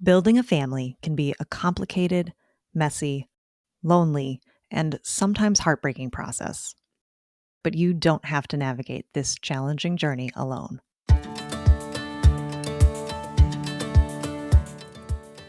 Building a family can be a complicated, messy, lonely, and sometimes heartbreaking process. But you don't have to navigate this challenging journey alone.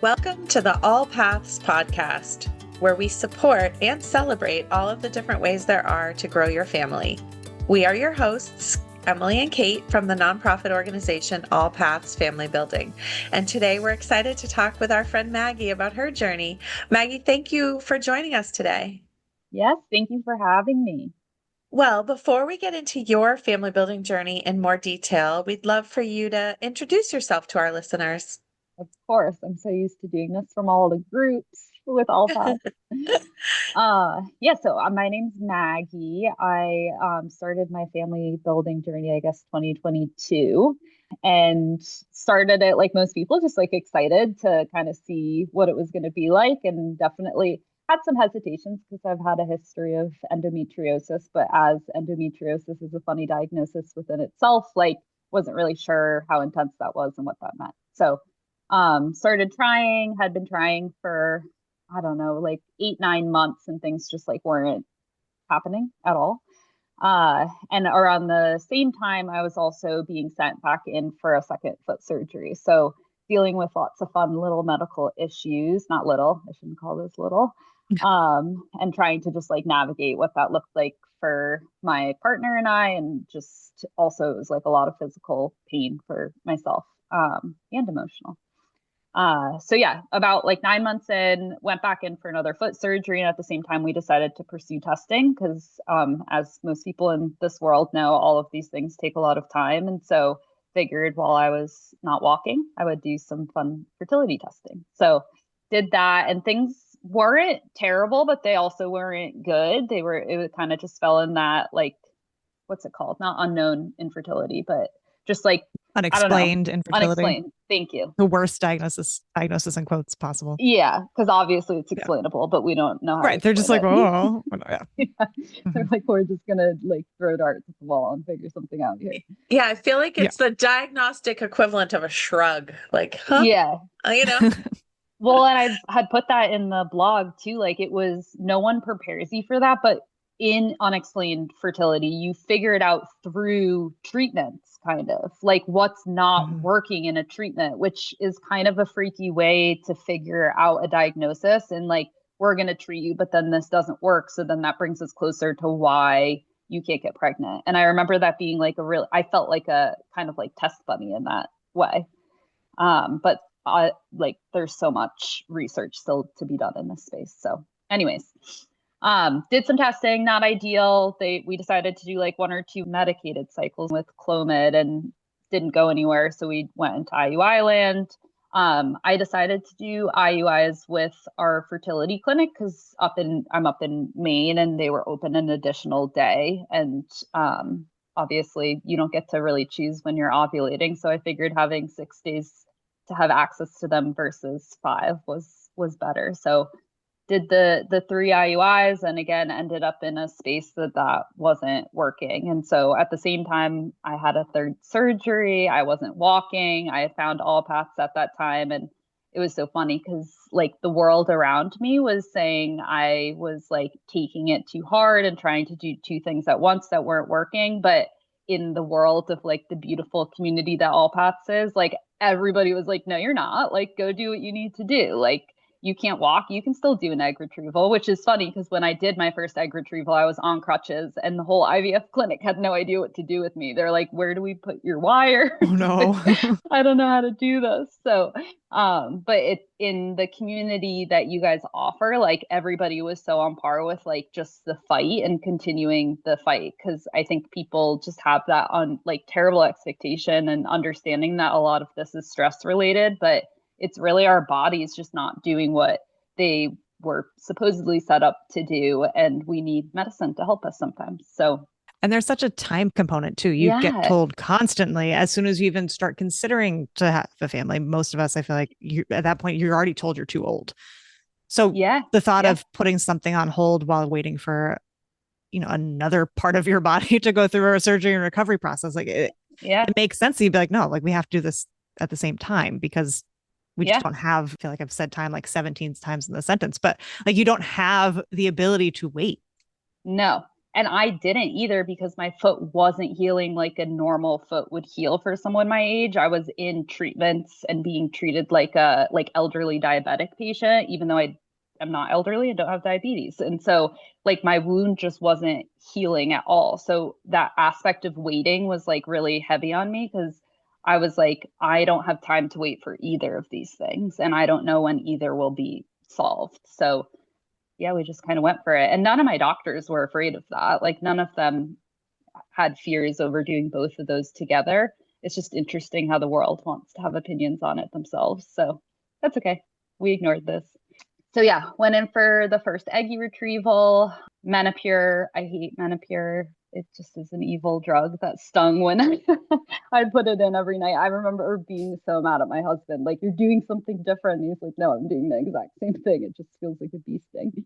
Welcome to the AllPaths podcast, where we support and celebrate all of the different ways there are to grow your family. We are your hosts, Emily and Kate from the nonprofit organization AllPaths Family Building. And today we're excited to talk with our friend Maggie about her journey. Maggie, thank you for joining us today. Yes, thank you for having me. Well, before we get into your family building journey in more detail, we'd love for you to introduce yourself to our listeners. Of course, I'm so used to doing this from all the groups with AllPaths. So my name's Maggie. I started my family building journey, I guess, 2022, and started it like most people, just like excited to kind of see what it was going to be like, and definitely had some hesitations because I've had a history of endometriosis, but as endometriosis is a funny diagnosis within itself, like wasn't really sure how intense that was and what that meant. So started trying, had been trying for, I don't know, like 8-9 months, and things just like weren't happening at all. And around the same time, I was also being sent back in for a second foot surgery. So dealing with lots of fun little medical issues, not little, I shouldn't call those little, and trying to just like navigate what that looked like for my partner and I, and just also it was like a lot of physical pain for myself, and emotional. About like 9 months in, went back in for another foot surgery. And at the same time, we decided to pursue testing because, as most people in this world know, all of these things take a lot of time. And so figured while I was not walking, I would do some fun fertility testing. So did that, and things weren't terrible, but they also weren't good. It kind of just fell in that, like, what's it called? Not unknown infertility, but just like Unexplained infertility. Unexplained. Thank you. The worst diagnosis in quotes possible. Yeah, because obviously it's explainable, but we don't know how. Right. They're just like, oh, yeah. They're like, we're just gonna like throw darts at the wall and figure something out here. Yeah, I feel like it's the diagnostic equivalent of a shrug. Like, huh? Yeah. You know? Well, and I had put that in the blog too. Like, it was, no one prepares you for that, but in unexplained fertility, you figure it out through treatments, kind of like what's not working in a treatment, which is kind of a freaky way to figure out a diagnosis. And like, we're going to treat you, but then this doesn't work. So then that brings us closer to why you can't get pregnant. And I remember that being like I felt like a kind of like test bunny in that way. But like there's so much research still to be done in this space. So anyways, did some testing, not ideal. We decided to do like 1 or 2 medicated cycles with Clomid and didn't go anywhere. So we went into IUI land. I decided to do IUIs with our fertility clinic because I'm up in Maine, and they were open an additional day. And obviously you don't get to really choose when you're ovulating. So I figured having 6 days to have access to them versus 5 was better. So did the 3 IUIs, and again ended up in a space that wasn't working. And so at the same time, I had a 3rd surgery. I wasn't walking. I had found AllPaths at that time, and it was so funny because like the world around me was saying I was like taking it too hard and trying to do 2 things at once that weren't working. But in the world of like the beautiful community that AllPaths is, like everybody was like, no, you're not. Like, go do what you need to do. Like, you can't walk, you can still do an egg retrieval, which is funny because when I did my first egg retrieval, I was on crutches, and the whole IVF clinic had no idea what to do with me. They're like, where do we put your wire? Oh no. I don't know how to do this. So, but in the community that you guys offer, like everybody was so on par with like just the fight and continuing the fight. Cause I think people just have that like terrible expectation and understanding that a lot of this is stress related, but it's really our bodies just not doing what they were supposedly set up to do. And we need medicine to help us sometimes. So, and there's such a time component too. You get told constantly, as soon as you even start considering to have a family, most of us, I feel like at that point, you're already told you're too old. So the thought of putting something on hold while waiting for, another part of your body to go through a surgery and recovery process, like it makes sense. You'd be like, no, like we have to do this at the same time because We just don't have, I feel like I've said time like 17 times in the sentence, but like you don't have the ability to wait. No. And I didn't either because my foot wasn't healing like a normal foot would heal for someone my age. I was in treatments and being treated like a elderly diabetic patient, even though I'm not elderly and don't have diabetes. And so like my wound just wasn't healing at all. So that aspect of waiting was like really heavy on me because I was like, I don't have time to wait for either of these things. And I don't know when either will be solved. So yeah, we just kind of went for it. And none of my doctors were afraid of that. Like none of them had fears over doing both of those together. It's just interesting how the world wants to have opinions on it themselves. So that's okay. We ignored this. So yeah, went in for the first eggy retrieval. Menopur. I hate Menopur. It just is an evil drug that stung when I put it in every night. I remember being so mad at my husband, like, you're doing something different. And he's like, no, I'm doing the exact same thing. It just feels like a bee sting.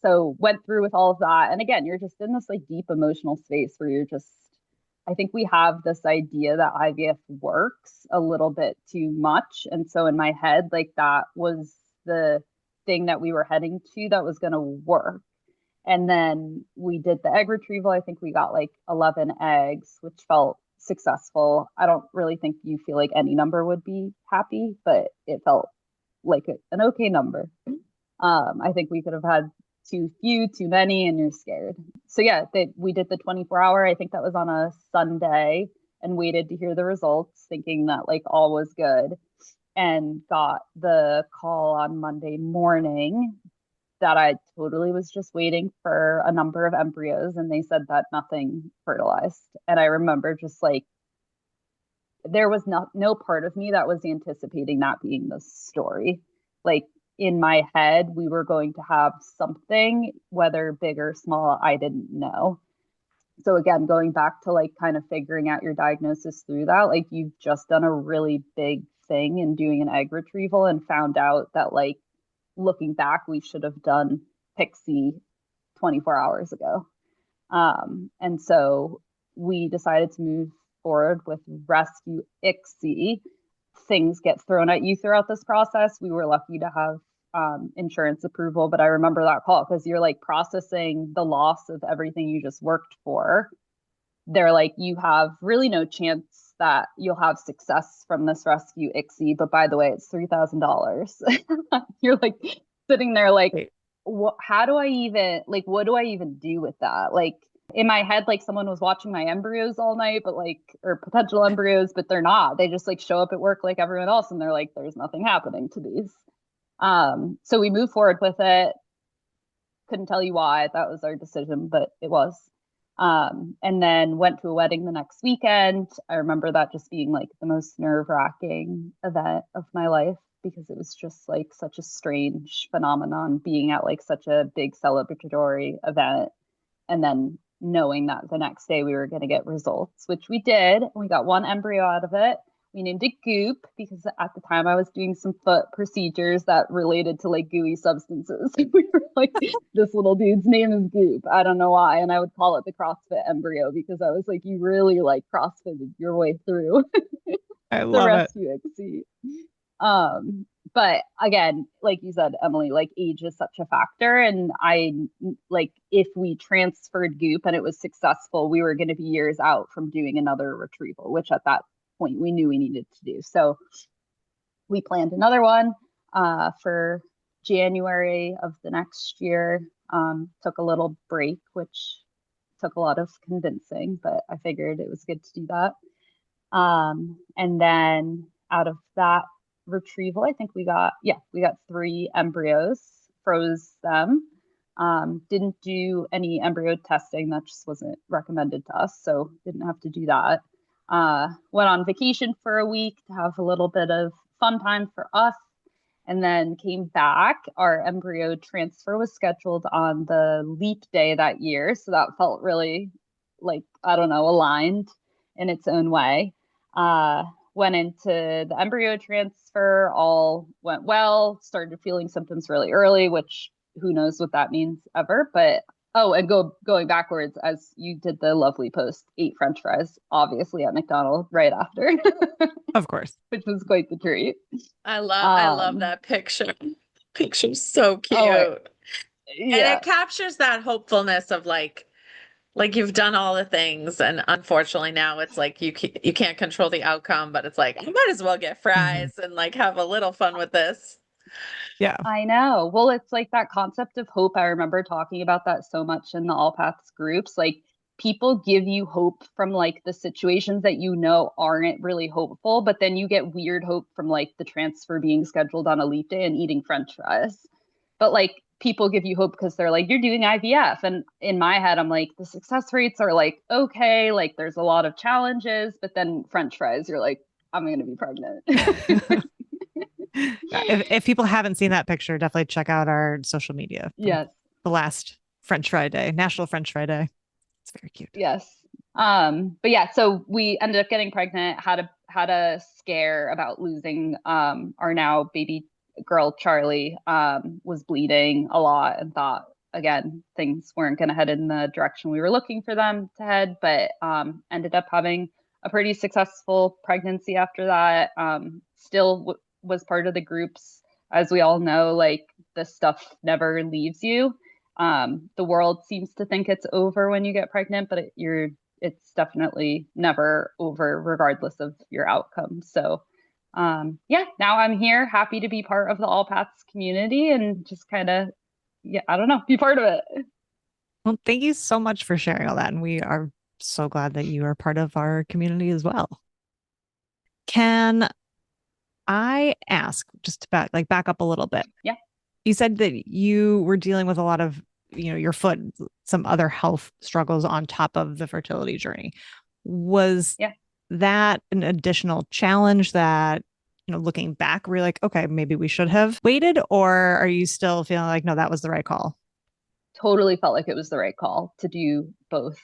So went through with all of that. And again, you're just in this like deep emotional space where you're just, I think we have this idea that IVF works a little bit too much. And so in my head, like that was the thing that we were heading to that was going to work. And then we did the egg retrieval. I think we got like 11 eggs, which felt successful. I don't really think you feel like any number would be happy, but it felt like an okay number. I think we could have had too few, too many, and you're scared. So yeah, we did the 24-hour. I think that was on a Sunday, and waited to hear the results, thinking that like all was good, and got the call on Monday morning that I totally was just waiting for a number of embryos, and they said that nothing fertilized. And I remember just like, there was no part of me that was anticipating that being the story. Like in my head, we were going to have something, whether big or small, I didn't know. So again, going back to like kind of figuring out your diagnosis through that, like you've just done a really big thing in doing an egg retrieval and found out that like, looking back, we should have done Pixie 24 hours ago. And so we decided to move forward with Rescue ICSI. Things get thrown at you throughout this process. We were lucky to have insurance approval, but I remember that call because you're like processing the loss of everything you just worked for. They're like, you have really no chance that you'll have success from this Rescue ICSI, but by the way, it's $3,000. You're like sitting there like, how do I even, like, what do I even do with that? Like in my head, like someone was watching my embryos all night, but like, or potential embryos, but they're not. They just like show up at work like everyone else, and they're like, there's nothing happening to these. So we moved forward with it. Couldn't tell you why that was our decision, but it was. And then went to a wedding the next weekend. I remember that just being like the most nerve-wracking event of my life because it was just like such a strange phenomenon being at like such a big celebratory event and then knowing that the next day we were going to get results, which we did. We got one embryo out of it. We named it Goop because at the time I was doing some foot procedures that related to like gooey substances. We were like, this little dude's name is Goop. I don't know why. And I would call it the CrossFit embryo because I was like, you really like CrossFitted your way through I love the Rescue ICSI. But again, like you said, Emily, like age is such a factor. And I like, if we transferred Goop and it was successful, we were going to be years out from doing another retrieval, which at that point we knew we needed to do. So we planned another one for January of the next year. Took a little break, which took a lot of convincing, but I figured it was good to do that. And then out of that retrieval, I think we got 3 embryos, froze them. Didn't do any embryo testing. That just wasn't recommended to us, so didn't have to do that. Went on vacation for a week to have a little bit of fun time for us, and then came back. Our embryo transfer was scheduled on the leap day that year, so that felt really like, I don't know, aligned in its own way. Went into the embryo transfer, all went well, started feeling symptoms really early, which who knows what that means ever, but Oh, and going backwards, as you did the lovely post, 8 French fries, obviously at McDonald's right after. Of course. Which was quite the treat. I love that picture. Picture's so cute. Yeah. And it captures that hopefulness of like you've done all the things, and unfortunately now it's like you can't control the outcome, but it's like I might as well get fries and like have a little fun with this. Yeah. I know. Well, it's like that concept of hope. I remember talking about that so much in the AllPaths groups. Like people give you hope from like the situations that you know aren't really hopeful, but then you get weird hope from like the transfer being scheduled on a leap day and eating French fries. But like people give you hope because they're like, you're doing IVF. And in my head, I'm like, the success rates are like, okay, like there's a lot of challenges, but then French fries, you're like, I'm going to be pregnant. If people haven't seen that picture, definitely check out our social media. Yes. The last French Fry Day, National French Fry Day. It's very cute. Yes. But yeah, so we ended up getting pregnant, had a scare about losing our now baby girl Charlie, was bleeding a lot and thought again things weren't going to head in the direction we were looking for them to head, but ended up having a pretty successful pregnancy after that. Still was part of the groups. As we all know, like this stuff never leaves you. The world seems to think it's over when you get pregnant, but it's definitely never over regardless of your outcome. So yeah, now I'm here, happy to be part of the AllPaths community and just kind of, yeah, I don't know, be part of it. Well, thank you so much for sharing all that. And we are so glad that you are part of our community as well. Can I ask just to back up a little bit? Yeah. You said that you were dealing with a lot of, your foot, some other health struggles on top of the fertility journey. Was that an additional challenge that, looking back, we're like, okay, maybe we should have waited, or are you still feeling like, no, that was the right call? Totally felt like it was the right call to do both.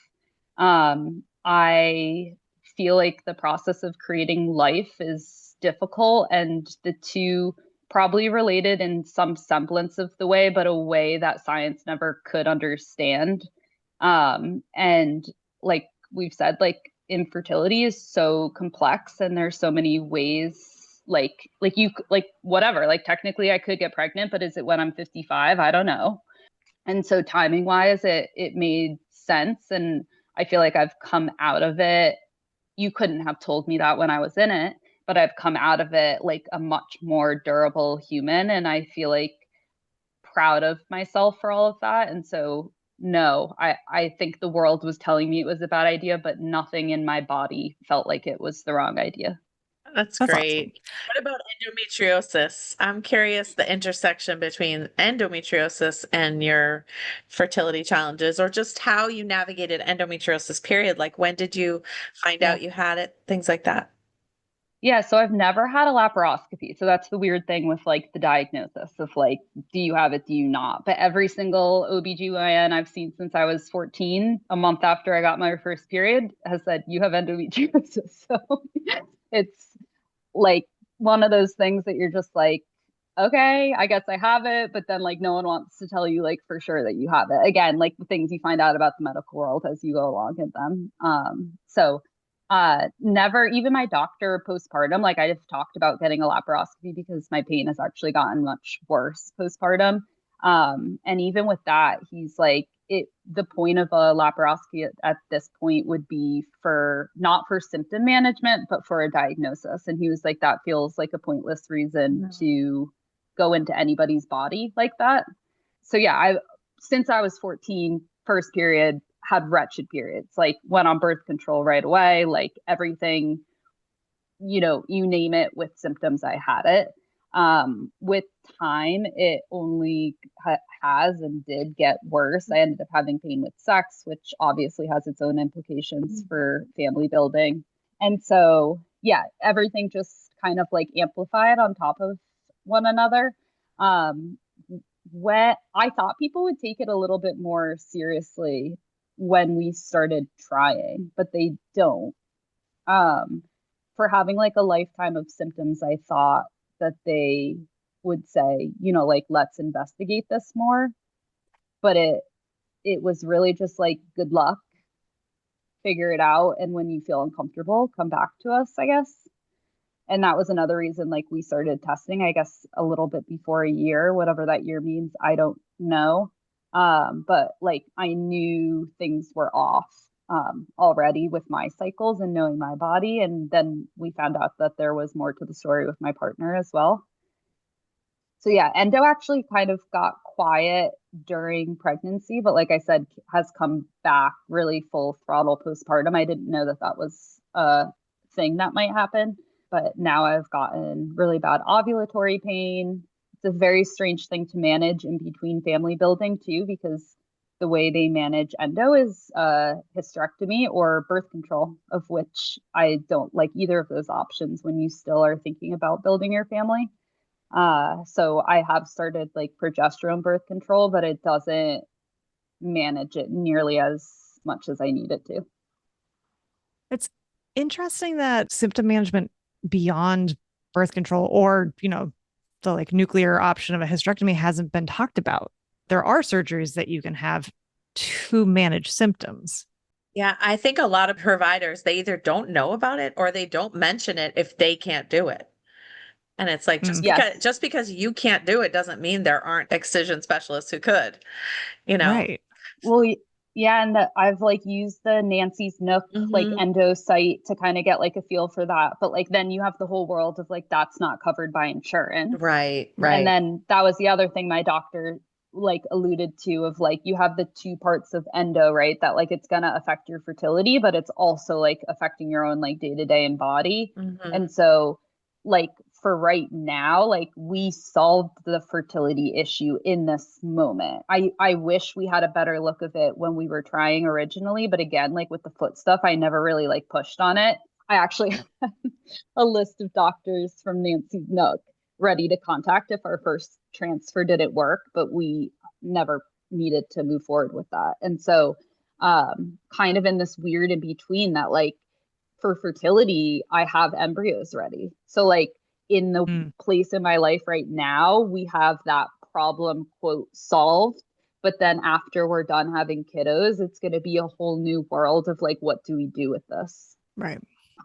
I feel like the process of creating life is difficult, and the two probably related in some semblance of the way, but a way that science never could understand. And like we've said, like infertility is so complex and there's so many ways like you like whatever, like technically I could get pregnant, but is it when I'm 55? I don't know. And so timing wise, it made sense. And I feel like I've come out of it. You couldn't have told me that when I was in it, but I've come out of it like a much more durable human. And I feel like proud of myself for all of that. And so, no, I think the world was telling me it was a bad idea, but nothing in my body felt like it was the wrong idea. That's great. Awesome. What about endometriosis? I'm curious the intersection between endometriosis and your fertility challenges, or just how you navigated endometriosis period. Like when did you find out you had it? Things like that. Yeah, so I've never had a laparoscopy. So that's the weird thing with like the diagnosis of like, do you have it, do you not? But every single OBGYN I've seen since I was 14, a month after I got my first period, has said, you have endometriosis. So it's like one of those things that you're just like, okay, I guess I have it, but then like no one wants to tell you like for sure that you have it. Again, like the things you find out about the medical world as you go along in them. So never, even my doctor postpartum, like I just talked about getting a laparoscopy because my pain has actually gotten much worse postpartum. And even with that, he's like, the point of a laparoscopy at this point would be for not for symptom management, but for a diagnosis. And he was like, that feels like a pointless reason to go into anybody's body like that. So yeah, since I was 14, first period, had wretched periods, like went on birth control right away, like everything, you name it with symptoms, I had it. With time, it only has and did get worse. I ended up having pain with sex, which obviously has its own implications for family building. And so, yeah, everything just kind of like amplified on top of one another. When I thought people would take it a little bit more seriously when we started trying, but they don't. For having like a lifetime of symptoms, I thought that they would say, like, let's investigate this more. But it it was really just like, good luck, figure it out. And when you feel uncomfortable, come back to us, I guess. And that was another reason, like, we started testing, I guess, a little bit before a year, whatever that year means, I don't know. But like, I knew things were off already with my cycles and knowing my body. And then we found out that there was more to the story with my partner as well. So yeah, endo actually kind of got quiet during pregnancy, but like I said, has come back really full throttle postpartum. I didn't know that that was a thing that might happen, but now I've gotten really bad ovulatory pain. It's a very strange thing to manage in between family building too, because the way they manage endo is hysterectomy or birth control, of which I don't like either of those options when you still are thinking about building your family. So I have started like progesterone birth control, but it doesn't manage it nearly as much as I need it to. It's interesting that symptom management beyond birth control or, the like nuclear option of a hysterectomy hasn't been talked about. There are surgeries that you can have to manage symptoms. Yeah, I think a lot of providers, they either don't know about it or they don't mention it if they can't do it. And it's like, just because you can't do it doesn't mean there aren't excision specialists who could, Right. Well, yeah, and I've like used the Nancy's Nook like endo site to kind of get like a feel for that. But like then you have the whole world of like, that's not covered by insurance. Right. And then that was the other thing my doctor like alluded to, of like, you have the two parts of endo, right? That like it's gonna affect your fertility, but it's also like affecting your own like day-to-day and body. And so like for right now, like we solved the fertility issue in this moment. I wish we had a better look of it when we were trying originally, but again, like with the foot stuff, I never really like pushed on it. I actually have a list of doctors from Nancy's Nook ready to contact if our first transfer didn't work, but we never needed to move forward with that. And so kind of in this weird in between that, like for fertility, I have embryos ready. So like in the place in my life right now, we have that problem, quote, solved. But then after we're done having kiddos, it's going to be a whole new world of like, what do we do with this? Right.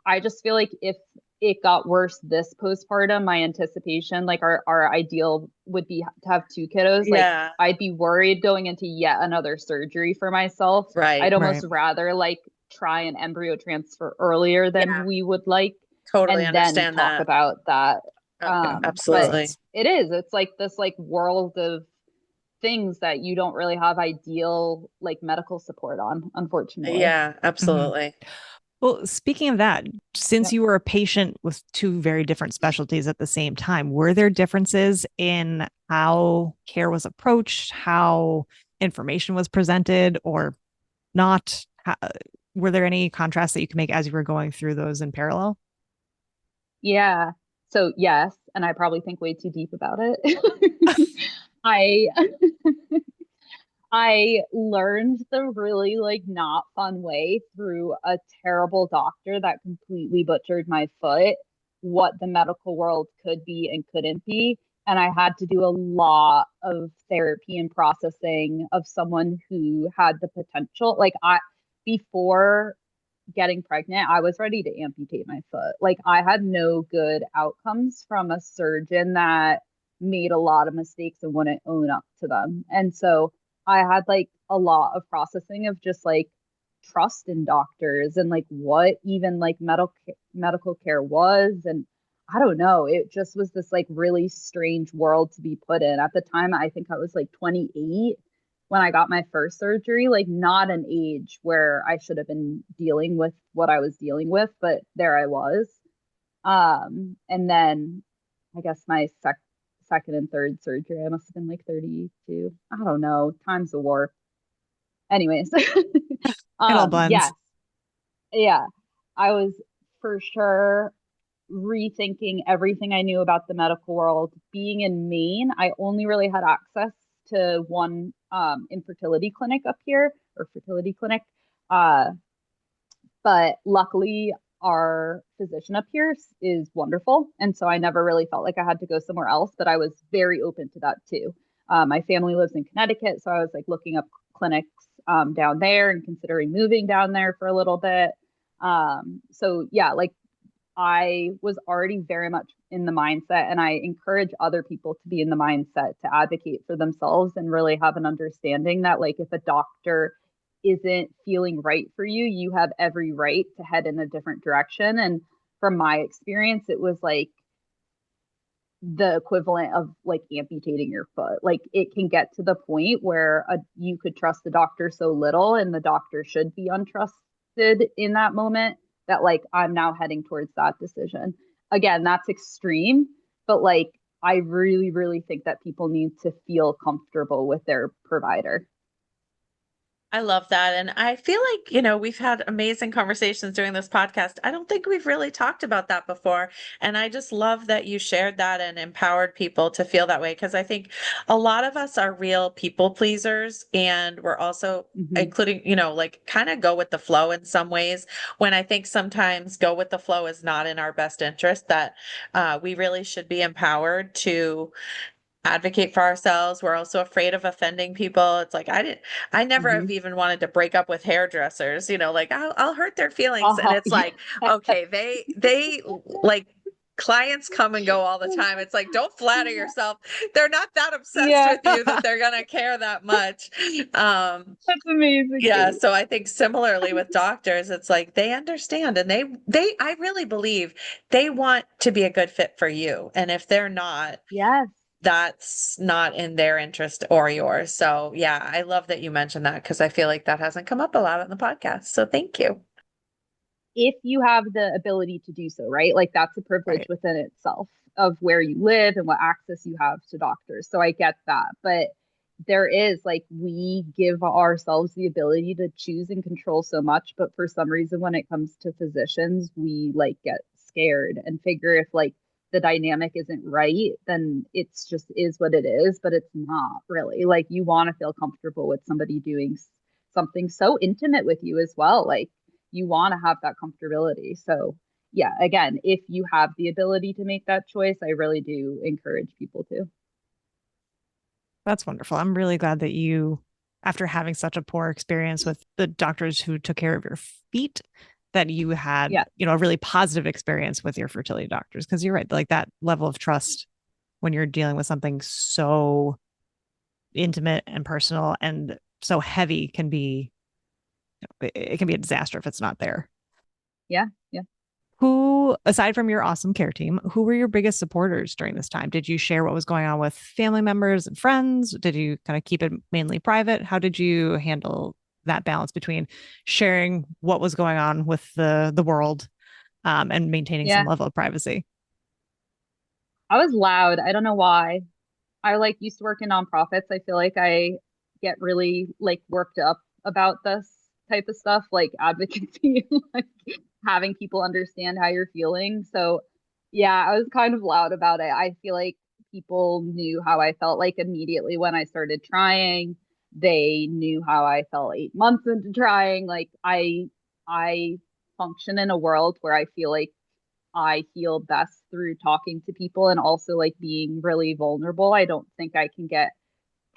I just feel like if it got worse this postpartum, my anticipation, like our ideal would be to have two kiddos. Yeah. Like I'd be worried going into yet another surgery for myself. Right. I'd almost rather like try an embryo transfer earlier than we would like. Totally and understand then talk about that. Absolutely. It's like this like world of things that you don't really have ideal like medical support on, unfortunately. Yeah, absolutely. Well, speaking of that, since you were a patient with two very different specialties at the same time, were there differences in how care was approached, how information was presented or not? Were there any contrasts that you can make as you were going through those in parallel? Yeah. So yes, and I probably think way too deep about it. I I learned the really like not fun way through a terrible doctor that completely butchered my foot, what the medical world could be and couldn't be. And I had to do a lot of therapy and processing of someone who had the potential. Like before getting pregnant, I was ready to amputate my foot. Like I had no good outcomes from a surgeon that made a lot of mistakes and wouldn't own up to them. And so I had like a lot of processing of just like trust in doctors and like what even like medical care was. And I don't know, it just was this like really strange world to be put in. At the time, I think I was like 28 when I got my first surgery, like not an age where I should have been dealing with what I was dealing with, but there I was. And then I guess my second and third surgery, I must have been like 32. I don't know. Time's a warp. Anyways, it all blends. Yes. Yeah. I was for sure rethinking everything I knew about the medical world. Being in Maine, I only really had access to one infertility clinic up here, or fertility clinic. But luckily, our physician up here is wonderful. And so I never really felt like I had to go somewhere else, but I was very open to that too. My family lives in Connecticut, so I was like looking up clinics down there and considering moving down there for a little bit. So yeah, like I was already very much in the mindset, and I encourage other people to be in the mindset to advocate for themselves and really have an understanding that, like, if a doctor isn't feeling right for you, you have every right to head in a different direction. And from my experience, it was like the equivalent of like amputating your foot. Like it can get to the point where you could trust the doctor so little, and the doctor should be untrusted in that moment, that like I'm now heading towards that decision. Again, that's extreme, but like I really, really think that people need to feel comfortable with their provider. I love that. And I feel like, we've had amazing conversations during this podcast. I don't think we've really talked about that before. And I just love that you shared that and empowered people to feel that way. Because I think a lot of us are real people pleasers. And we're also including, like kind of go with the flow in some ways, when I think sometimes go with the flow is not in our best interest, that we really should be empowered to advocate for ourselves. We're also afraid of offending people. It's like I never have even wanted to break up with hairdressers, like I'll hurt their feelings. And it's like, okay, they like clients come and go all the time. It's like, don't flatter yourself. They're not that obsessed with you that they're gonna care that much. That's amazing. Yeah. So I think similarly with doctors, it's like they understand, and I really believe they want to be a good fit for you. And if they're not, yes, that's not in their interest or yours. So yeah, I love that you mentioned that, because I feel like that hasn't come up a lot on the podcast. So thank you. If you have the ability to do so, right? Like that's a privilege within itself of where you live and what access you have to doctors. So I get that. But there is like, we give ourselves the ability to choose and control so much. But for some reason, when it comes to physicians, we like get scared and figure if like the dynamic isn't right, then it's just is what it is. But it's not really. Like you want to feel comfortable with somebody doing something so intimate with you as well. Like you want to have that comfortability. So yeah, again, if you have the ability to make that choice, I really do encourage people to. That's wonderful. I'm really glad that you, after having such a poor experience with the doctors who took care of your feet, that you had, a really positive experience with your fertility doctors. Because you're right, like that level of trust when you're dealing with something so intimate and personal and so heavy can be, it can be a disaster if it's not there. Yeah. Yeah. Who, aside from your awesome care team, who were your biggest supporters during this time? Did you share what was going on with family members and friends? Did you kind of keep it mainly private? How did you handle that balance between sharing what was going on with the world and maintaining some level of privacy? I was loud. I don't know why. I like used to work in nonprofits. I feel like I get really like worked up about this type of stuff, like advocacy, like having people understand how you're feeling. So yeah, I was kind of loud about it. I feel like people knew how I felt like immediately when I started trying. They knew how I felt 8 months into trying. Like I function in a world where I feel like I heal best through talking to people and also like being really vulnerable. I don't think I can get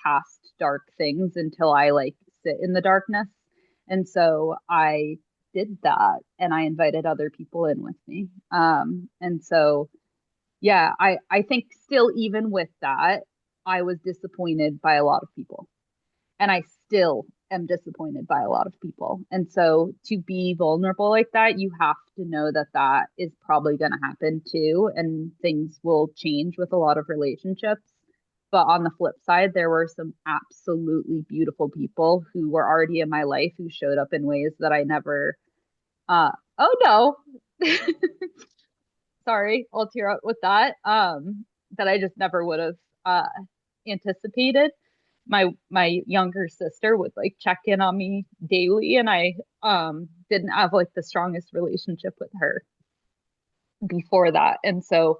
past dark things until I like sit in the darkness. And so I did that and I invited other people in with me. And so, yeah, I think still, even with that, I was disappointed by a lot of people. And I still am disappointed by a lot of people. And so to be vulnerable like that, you have to know that that is probably going to happen too. And things will change with a lot of relationships. But on the flip side, there were some absolutely beautiful people who were already in my life who showed up in ways that I never, oh no, sorry, I'll tear up with that, that I just never would have anticipated. My younger sister would like check in on me daily, and I didn't have like the strongest relationship with her before that. And so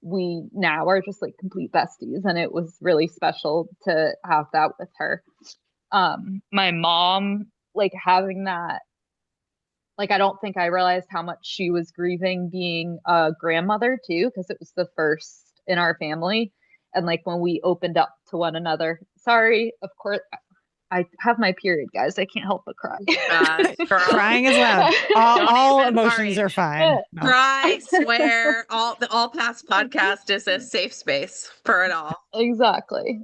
we now are just like complete besties, and it was really special to have that with her. My mom, like having that, like I don't think I realized how much she was grieving being a grandmother too, because it was the first in our family. And like when we opened up to one another, sorry, of course, I have my period, guys. I can't help but cry. Crying is loud. All emotions are fine. No. Cry, swear. The AllPaths podcast is a safe space for it all. Exactly.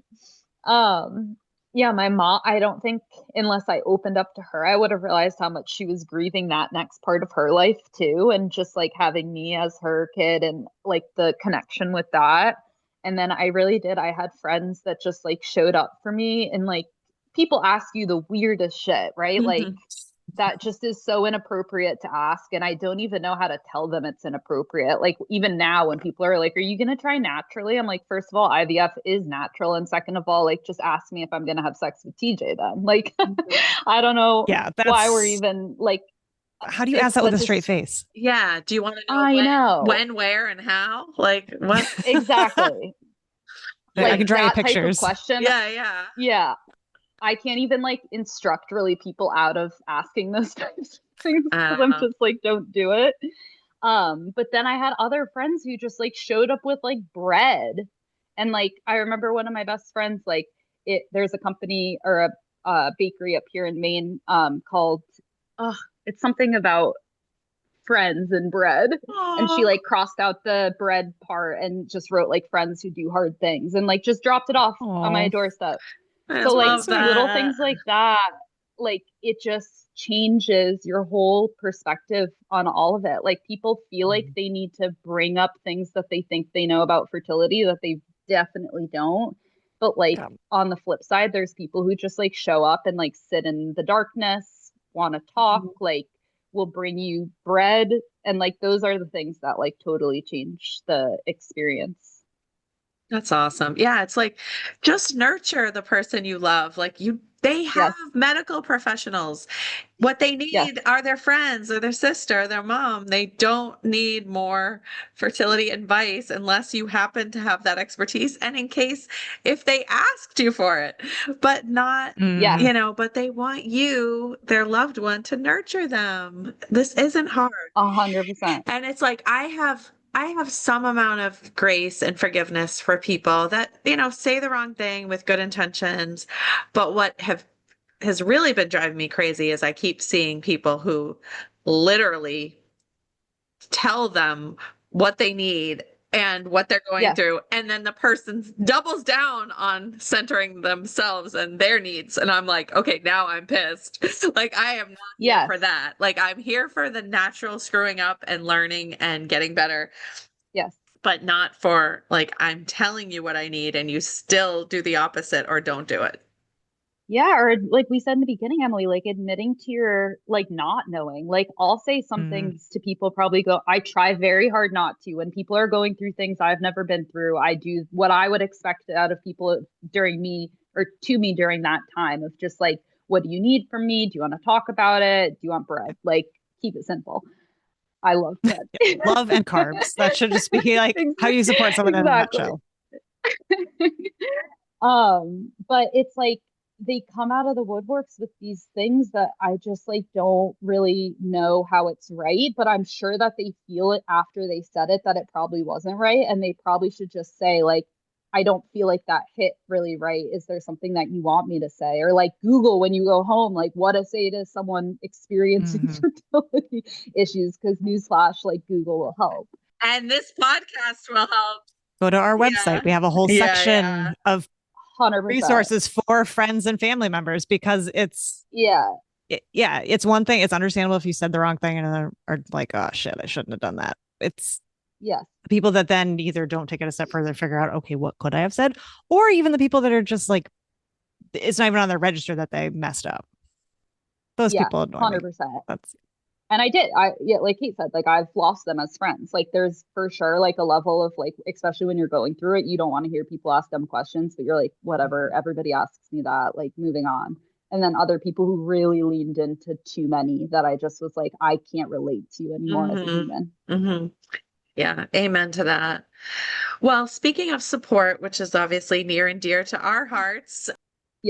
Yeah, my mom, I don't think unless I opened up to her, I would have realized how much she was grieving that next part of her life too. And just like having me as her kid and like the connection with that. And then I really did. I had friends that just like showed up for me, and like people ask you the weirdest shit, right? Mm-hmm. Like that just is so inappropriate to ask. And I don't even know how to tell them it's inappropriate. Like even now when people are like, are you going to try naturally? I'm like, first of all, IVF is natural. And second of all, like just ask me if I'm going to have sex with TJ then. Like, I don't know why we're even like. How do you ask that with a straight face? Yeah. Do you want to know when, where, and how? Like what? Exactly. Like, I can draw you pictures. Type of question. Yeah. I can't even like instruct really people out of asking those types of things because I'm just like, don't do it. But then I had other friends who just like showed up with like bread. And like, I remember one of my best friends, like there's a company or a bakery up here in Maine called, it's something about friends and bread. Aww. And she like crossed out the bread part and just wrote like friends who do hard things and like just dropped it off on my doorstep. So like little things like that, like it just changes your whole perspective on all of it. Like people feel like they need to bring up things that they think they know about fertility that they definitely don't. But like on the flip side, there's people who just like show up and like sit in the darkness, want to talk, like will bring you bread. And like those are the things that like totally change the experience. That's awesome. Yeah, it's like just nurture the person you love. Like they have medical professionals. What they need are their friends or their sister or their mom. They don't need more fertility advice unless you happen to have that expertise and in case if they asked you for it. But not, but they want you, their loved one, to nurture them. This isn't hard. 100%. And it's like I have some amount of grace and forgiveness for people that, say the wrong thing with good intentions. But what has really been driving me crazy is I keep seeing people who literally tell them what they need and what they're going through. And then the person doubles down on centering themselves and their needs. And I'm like, okay, now I'm pissed. Like I am not here for that. Like I'm here for the natural screwing up and learning and getting better. Yes. But not for like, I'm telling you what I need and you still do the opposite or don't do it. Yeah, or like we said in the beginning, Emily, like admitting to your like not knowing. Like I'll say some things to people, probably go, I try very hard not to. When people are going through things I've never been through, I do what I would expect out of people during me or to me during that time of just like, what do you need from me? Do you want to talk about it? Do you want bread? Like keep it simple. I love bread. Love and carbs. That should just be like how you support someone in a nutshell. But it's like, they come out of the woodworks with these things that I just like don't really know how it's right, but I'm sure that they feel it after they said it that it probably wasn't right, and they probably should just say like, I don't feel like that hit really right. Is there something that you want me to say? Or like Google when you go home, like what to say to someone experiencing fertility issues, because newsflash, like Google will help. And this podcast will help. Go to our website. We have a whole section of 100%. resources for friends and family members, because it's it's one thing. It's understandable if you said the wrong thing and are like, oh shit, I shouldn't have done that. It's people that then either don't take it a step further, figure out, okay, what could I have said? Or even the people that are just like, it's not even on their register that they messed up. Those people annoy 100%. And I did. Like Kate said, like I've lost them as friends. Like there's for sure like a level of like, especially when you're going through it, you don't want to hear people ask them questions, but you're like, whatever, everybody asks me that, like moving on. And then other people who really leaned into too many that I just was like, I can't relate to you anymore as a human. Yeah. Amen to that. Well, speaking of support, which is obviously near and dear to our hearts,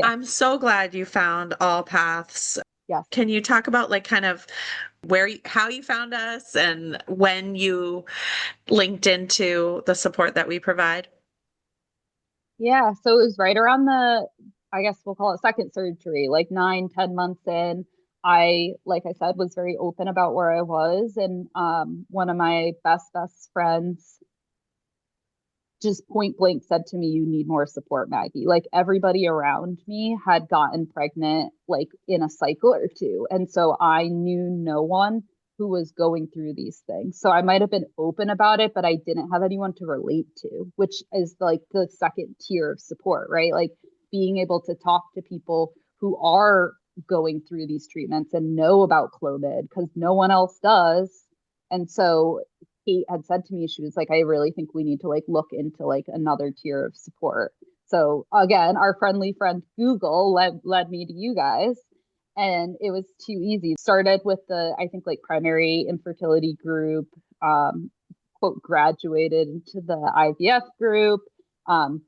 I'm so glad you found AllPaths. Yeah. Can you talk about like kind of how you found us and when you linked into the support that we provide? Yeah. So it was right around I guess we'll call it second surgery, like 9, 10 months in. I, like I said, was very open about where I was. And one of my best friends just point blank said to me, "You need more support, Maggie." Like everybody around me had gotten pregnant like in a cycle or two. And so I knew no one who was going through these things. So I might have been open about it, but I didn't have anyone to relate to, which is like the second tier of support, right? Like being able to talk to people who are going through these treatments and know about Clomid because no one else does. And so Kate had said to me, she was like, "I really think we need to like look into like another tier of support." So again, our friendly friend Google led me to you guys, and it was too easy. Started with the, I think, like primary infertility group, quote, graduated into the IVF group,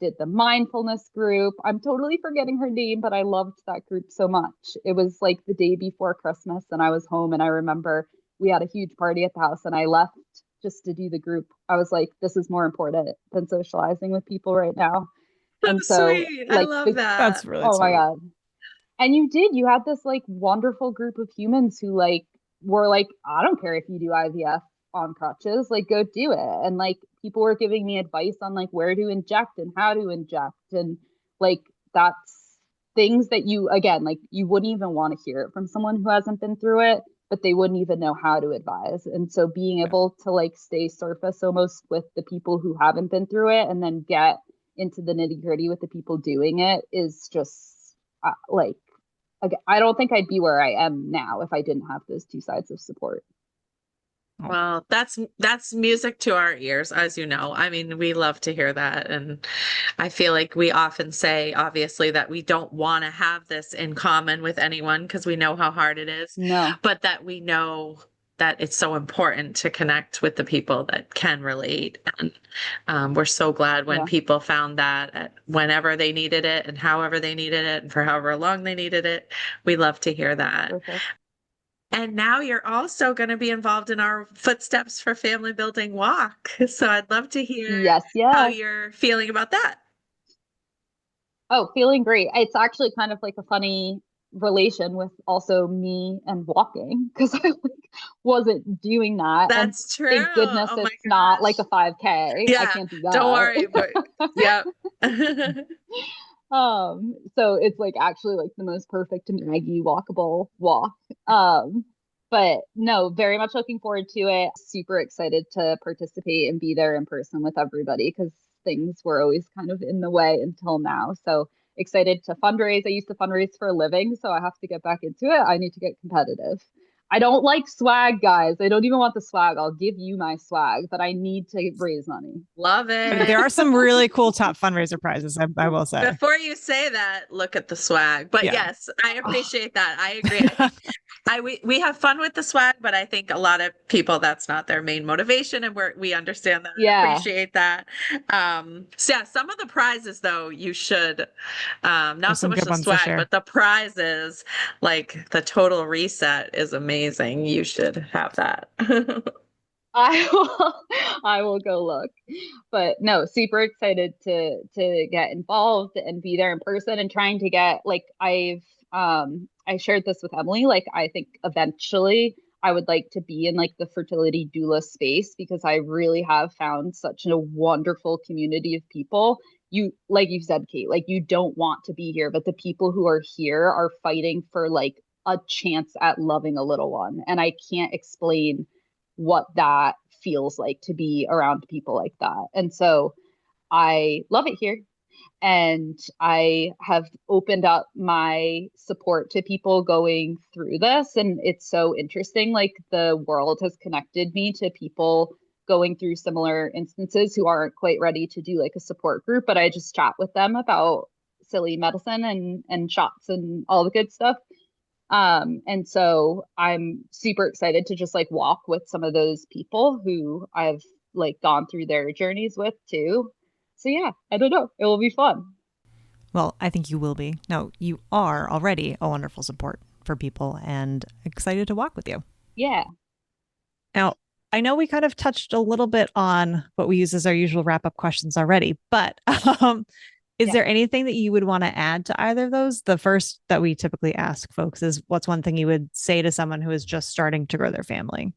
did the mindfulness group. I'm totally forgetting her name, but I loved that group so much. It was like the day before Christmas and I was home, and I remember we had a huge party at the house and I left just to do the group. I was like, this is more important than socializing with people right now. And so sweet. like I love that. That's really oh sweet. my God. And you had this like wonderful group of humans who like were like, "I don't care if you do IVF on crutches, like go do it." And like people were giving me advice on like where to inject and how to inject. And like that's things that you, again, like you wouldn't even want to hear it from someone who hasn't been through it, but they wouldn't even know how to advise. And so being able to like stay surface almost with the people who haven't been through it and then get into the nitty gritty with the people doing it is just like, I don't think I'd be where I am now if I didn't have those two sides of support. Well, that's music to our ears, as you know. I mean, we love to hear that. And I feel like we often say, obviously, that we don't want to have this in common with anyone because we know how hard it is. No. But that we know that it's so important to connect with the people that can relate. And we're so glad when people found that whenever they needed it and however they needed it and for however long they needed it. We love to hear that. Perfect. And now you're also going to be involved in our Footsteps for Family Building walk. So I'd love to hear how you're feeling about that. Oh, feeling great. It's actually kind of like a funny relation with also me and walking because I like wasn't doing that. That's true. Thank goodness it's not like a 5K. Yeah, I can't do that. Don't worry. But, yeah. So it's like actually like the most perfect Maggie walkable walk. But no, very much looking forward to it. Super excited to participate and be there in person with everybody because things were always kind of in the way until now. So excited to fundraise. I used to fundraise for a living, so I have to get back into it. I need to get competitive. I don't like swag, guys. I don't even want the swag. I'll give you my swag, but I need to raise money. Love it. There are some really cool top fundraiser prizes, I will say. Before you say that, look at the swag. But yes, I appreciate that. I agree. We have fun with the swag, but I think a lot of people, that's not their main motivation. And we understand that. Yeah. Appreciate that. So yeah, some of the prizes though, you should, not so much the swag, but the prizes, like the total reset is amazing. You should have that. I will go look. But no, super excited to get involved and be there in person and trying to get like I shared this with Emily, like I think eventually I would like to be in like the fertility doula space because I really have found such a wonderful community of people. You, like you said, Kate, like you don't want to be here, but the people who are here are fighting for like a chance at loving a little one. And I can't explain what that feels like to be around people like that. And so I love it here. And I have opened up my support to people going through this. And it's so interesting. Like the world has connected me to people going through similar instances who aren't quite ready to do like a support group, but I just chat with them about silly medicine and shots and all the good stuff. And so I'm super excited to just like walk with some of those people who I've like gone through their journeys with too. So yeah, I don't know. It will be fun. Well, I think you will be. No, you are already a wonderful support for people and excited to walk with you. Yeah. Now, I know we kind of touched a little bit on what we use as our usual wrap-up questions already, but Is there anything that you would want to add to either of those? The first that we typically ask folks is, what's one thing you would say to someone who is just starting to grow their family?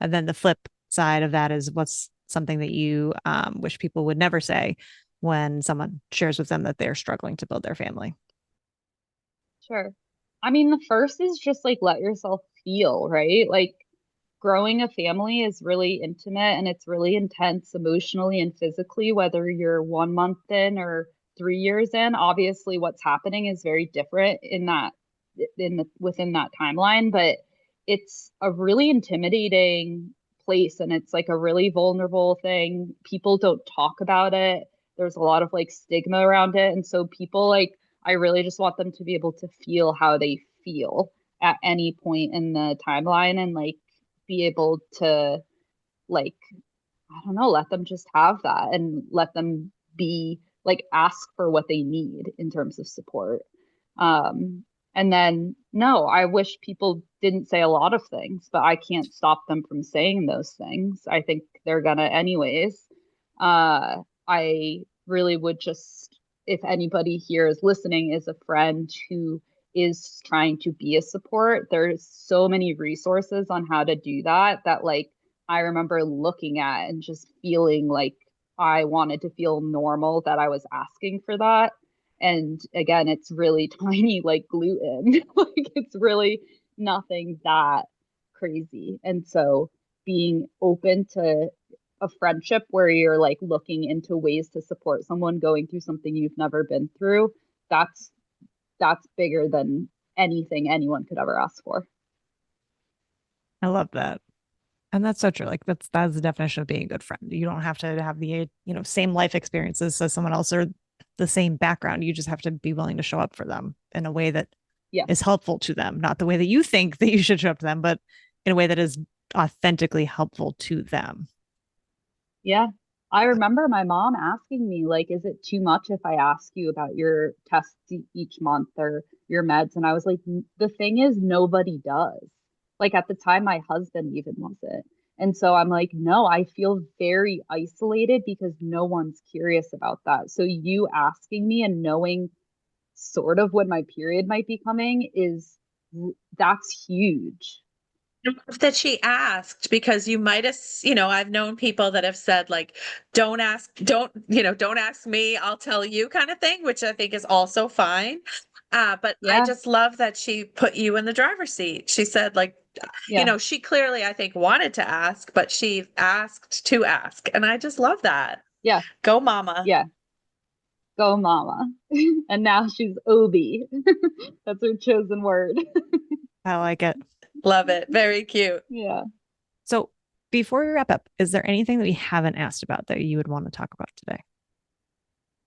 And then the flip side of that is, what's something that you wish people would never say when someone shares with them that they're struggling to build their family? Sure. I mean, the first is just like, let yourself feel, right? Like, growing a family is really intimate and it's really intense emotionally and physically, whether you're 1 month in or 3 years in. Obviously, what's happening is very different within that timeline, but it's a really intimidating place and it's like a really vulnerable thing. People don't talk about it. There's a lot of like stigma around it. And so people like, I really just want them to be able to feel how they feel at any point in the timeline and like be able to like, I don't know, let them just have that and let them be like, ask for what they need in terms of support. And then, no, I wish people didn't say a lot of things, but I can't stop them from saying those things. I think they're gonna anyways. I really would just, if anybody here is listening is a friend who is trying to be a support, there's so many resources on how to do that like I remember looking at and just feeling like I wanted to feel normal that I was asking for that. And again, it's really tiny, like gluten. Like it's really nothing that crazy. And so being open to a friendship where you're like looking into ways to support someone going through something you've never been through, that's bigger than anything anyone could ever ask for. I love that. And that's so true. Like that's the definition of being a good friend. You don't have to have the, same life experiences as someone else or the same background. You just have to be willing to show up for them in a way that is helpful to them, not the way that you think that you should show up to them, but in a way that is authentically helpful to them. Yeah. I remember my mom asking me, like, is it too much if I ask you about your tests each month or your meds? And I was like, the thing is, nobody does. Like at the time, my husband even wasn't. And so I'm like, no, I feel very isolated because no one's curious about that. So you asking me and knowing sort of when my period might be coming that's huge. That she asked, because you might have, I've known people that have said like, don't ask me, I'll tell you kind of thing, which I think is also fine. But I just love that she put you in the driver's seat. She said like, she clearly, I think, wanted to ask, but she asked to ask. And I just love that. Yeah. Go mama. Yeah. Go mama. And now she's OB. That's her chosen word. I like it. Love it. Very cute. Yeah. So before we wrap up, is there anything that we haven't asked about that you would want to talk about today?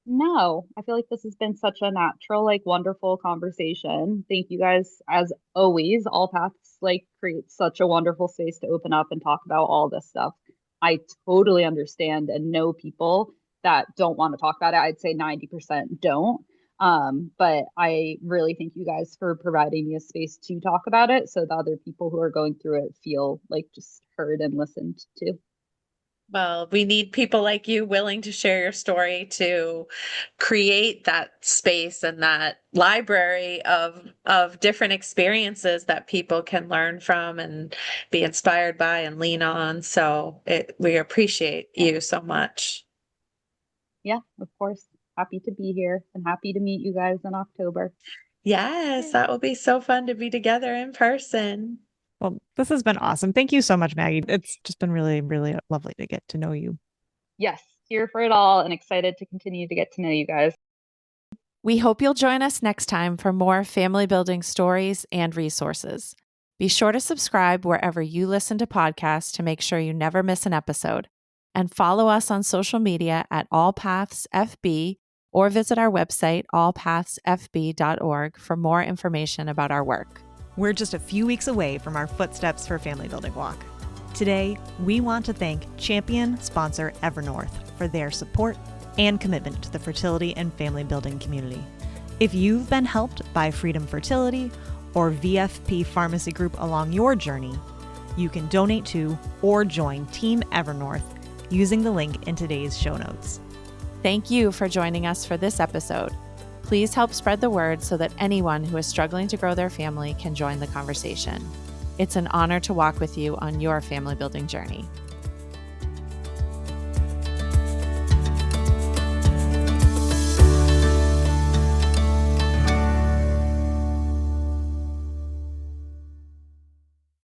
No, I feel like this has been such a natural, like wonderful conversation. Thank you guys. As always, AllPaths like creates such a wonderful space to open up and talk about all this stuff. I totally understand and know people that don't want to talk about it. I'd say 90% don't. But I really thank you guys for providing me a space to talk about it so the other people who are going through it feel like just heard and listened to. Well, we need people like you willing to share your story to create that space and that library of different experiences that people can learn from and be inspired by and lean on. So we appreciate you so much. Yeah, of course. Happy to be here and happy to meet you guys in October. Yes, that will be so fun to be together in person. Well, this has been awesome. Thank you so much, Maggie. It's just been really, really lovely to get to know you. Yes, here for it all and excited to continue to get to know you guys. We hope you'll join us next time for more family building stories and resources. Be sure to subscribe wherever you listen to podcasts to make sure you never miss an episode. And follow us on social media at AllPathsFB or visit our website, allpathsfb.org, for more information about our work. We're just a few weeks away from our Footsteps for Family Building walk. Today, we want to thank champion sponsor Evernorth for their support and commitment to the fertility and family building community. If you've been helped by Freedom Fertility or VFP Pharmacy Group along your journey, you can donate to or join Team Evernorth using the link in today's show notes. Thank you for joining us for this episode. Please help spread the word so that anyone who is struggling to grow their family can join the conversation. It's an honor to walk with you on your family building journey.